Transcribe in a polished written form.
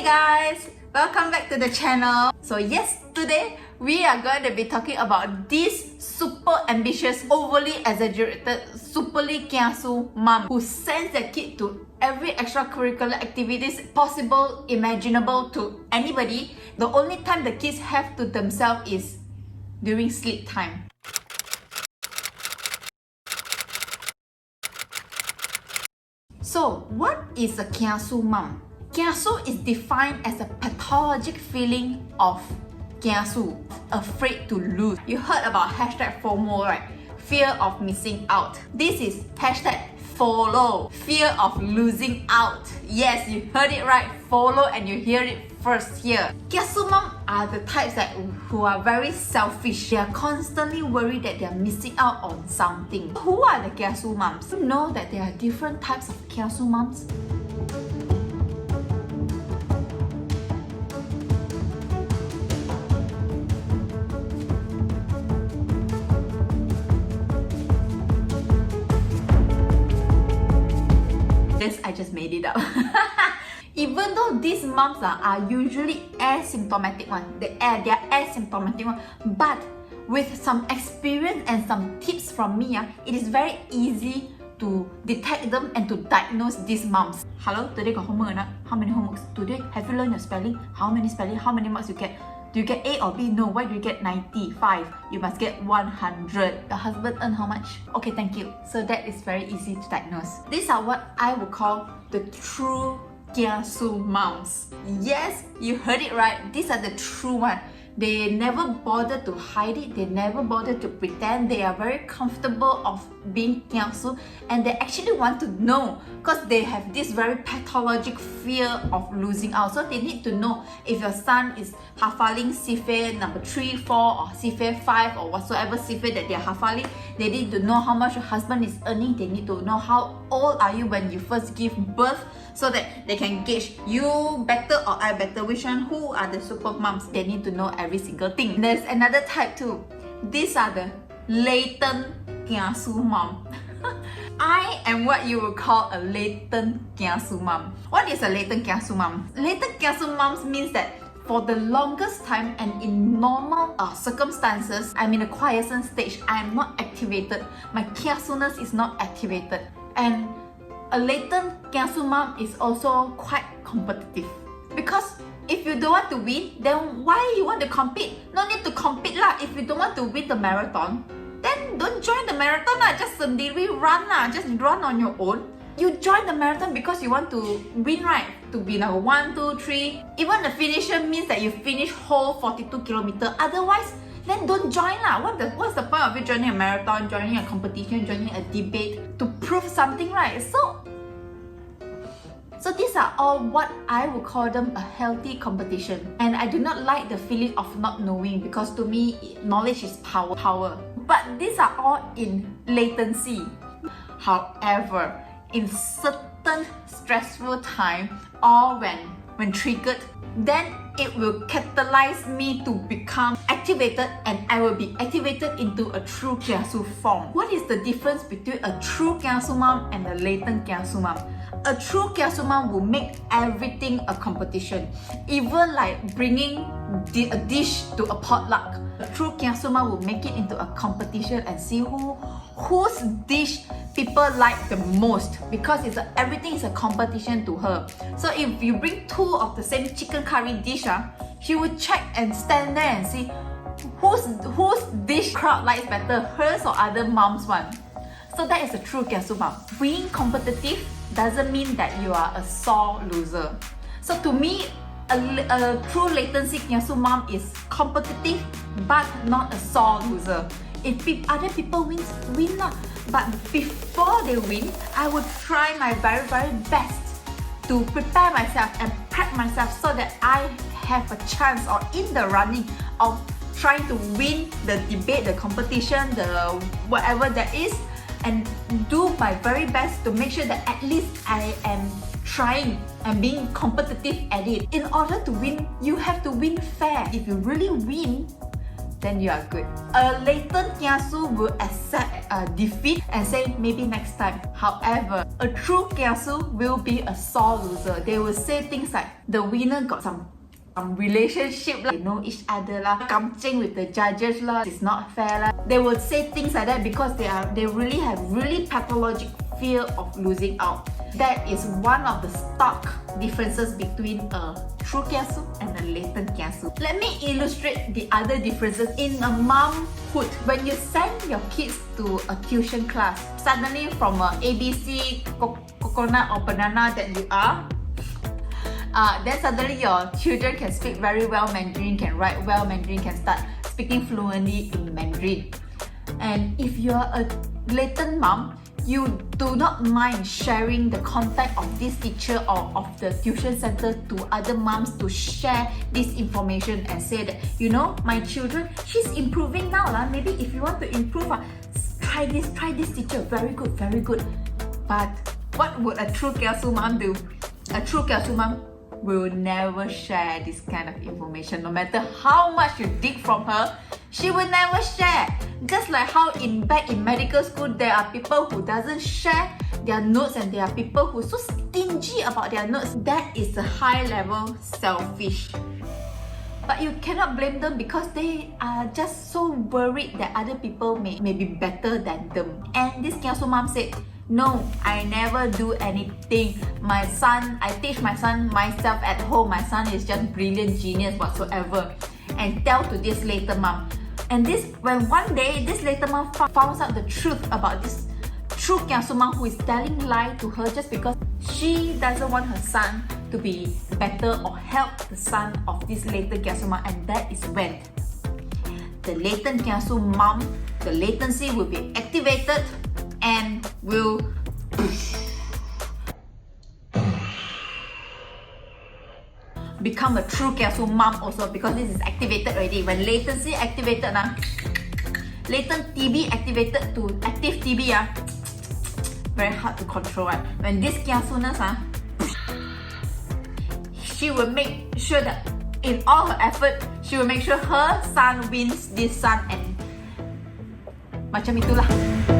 Hey guys! Welcome back to the channel. So yes, today we are going to be talking about this super ambitious, overly exaggerated, superly kiasu mom who sends their kid to every extracurricular activities possible, imaginable to anybody. The only time the kids have to themselves is during sleep time. So what is a kiasu mom? Kiasu is defined as a pathologic feeling of kiasu, afraid to lose. You heard about hashtag FOMO, right? Fear of missing out. This is hashtag follow, fear of losing out. Yes, you heard it right, follow, and you hear it first here. Kiasu mom are the types who are very selfish. They are constantly worried that they are missing out on something. Who are the kiasu moms? You know that there are different types of kiasu moms? This I just made it up. Even though these moms are usually asymptomatic they are asymptomatic but with some experience and some tips from me, it is very easy to detect them and to diagnose these moms. Hello, today got homework or not? How many homeworks today? Have you learned your spelling? How many spelling? How many marks you get? Do you get A or B? No. Why do you get 95? You must get 100. Your husband earn how much? Okay, thank you. So that is very easy to diagnose. These are what I would call the true kiasu moms. Yes, you heard it right. These are the true ones. They never bother to hide it. They never bother to pretend. They are very comfortable of being kiasu and they actually want to know because they have this very pathologic fear of losing out. So they need to know if your son is hafaling sifir number 3, 4 or sifir 5 or whatsoever sifir that they are hafaling. They need to know how much your husband is earning. They need to know how old are you when you first give birth so that they can gauge you better or I better, which one, who are the super moms. They need to know every single thing. There's another type too. These are the latent kiasu mom. I am what you would call a latent kiasu mom. What is a latent kiasu mom? Latent kiasu moms means that for the longest time and in normal circumstances, I'm in a quiescent stage. I am not activated. My kiasuness is not activated. And a latent kiasu mom is also quite competitive. Because if you don't want to win, then why you want to compete? No need to compete lah. If you don't want to win the marathon, then don't join the marathon lah. Just sendiri run lah. Just run on your own. You join the marathon because you want to win, right? To be number 1, 2, 3. Even the finisher means that you finish whole 42 kilometers. Otherwise, then don't join lah. What's the point of you joining a marathon, joining a competition, joining a debate to prove something, right? So these are all what I would call them a healthy competition. And I do not like the feeling of not knowing because to me, knowledge is power. But these are all in latency. However, in certain stressful time or when triggered, then it will catalyze me to become activated and I will be activated into a true kiasu form. What is the difference between a true kiasu mom and a latent kiasu mom? A true kiasu mom will make everything a competition. Even like bringing a dish to a potluck. A true kiasu mom will make it into a competition and see whose dish people like the most because everything is a competition to her. So if you bring 2 of the same chicken curry dish, she will check and stand there and see whose dish crowd likes better, hers or other mom's one. So that is a true kiasu mom. Being competitive doesn't mean that you are a sore loser. So to me, a true latency kiasu mom is competitive but not a sore loser. If other people win lah. But before they win, I would try my very best to prepare myself and prep myself so that I have a chance or in the running of trying to win the debate, the competition, the whatever that is, and do my very best to make sure that at least I am trying and being competitive at it. In order to win, you have to win fair. If you really win, then you are good. A latent kiasu will accept defeat and say maybe next time. However, a true kiasu will be a sore loser. They will say things like the winner got some relationship lah, they know each other lah, kamching with the judges lah, it's not fair lah. They will say things like that because they really have pathologic fear of losing out. That is one of the stark differences between a true kiasu and a latent kiasu. Let me illustrate the other differences in a momhood. When you send your kids to a tuition class, suddenly from a ABC coconut or banana that you are, then suddenly your children can speak very well Mandarin, can write well Mandarin, can start speaking fluently in Mandarin. And if you're a latent mom, you do not mind sharing the contact of this teacher or of the tuition center to other moms to share this information and say that, you know, my children, she's improving now lah. Maybe if you want to improve, try this teacher, very good, very good. But what would a true kiasu mom do? A true kiasu mom will never share this kind of information. No matter how much you dig from her, she will never share. Just like how back in medical school, there are people who doesn't share their notes and there are people who are so stingy about their notes. That is a high level selfish. But you cannot blame them because they are just so worried that other people may be better than them. And this kiasu mom said, no, I never do anything. My son, I teach my son myself at home. My son is just brilliant, genius whatsoever. And tell to this latent mom. And when one day this latent mom found out the truth about this true kiasu mom who is telling lie to her just because she doesn't want her son to be better or help the son of this latent kiasu mom, and that is when the latent kiasu mom, the latency will be activated and will become a true kiasu mom also, because this is activated already. When latency activated, latent TB activated to active TB, very hard to control. When this kiasuness, she will make sure that in all her effort, she will make sure her son wins this son, and macam itulah.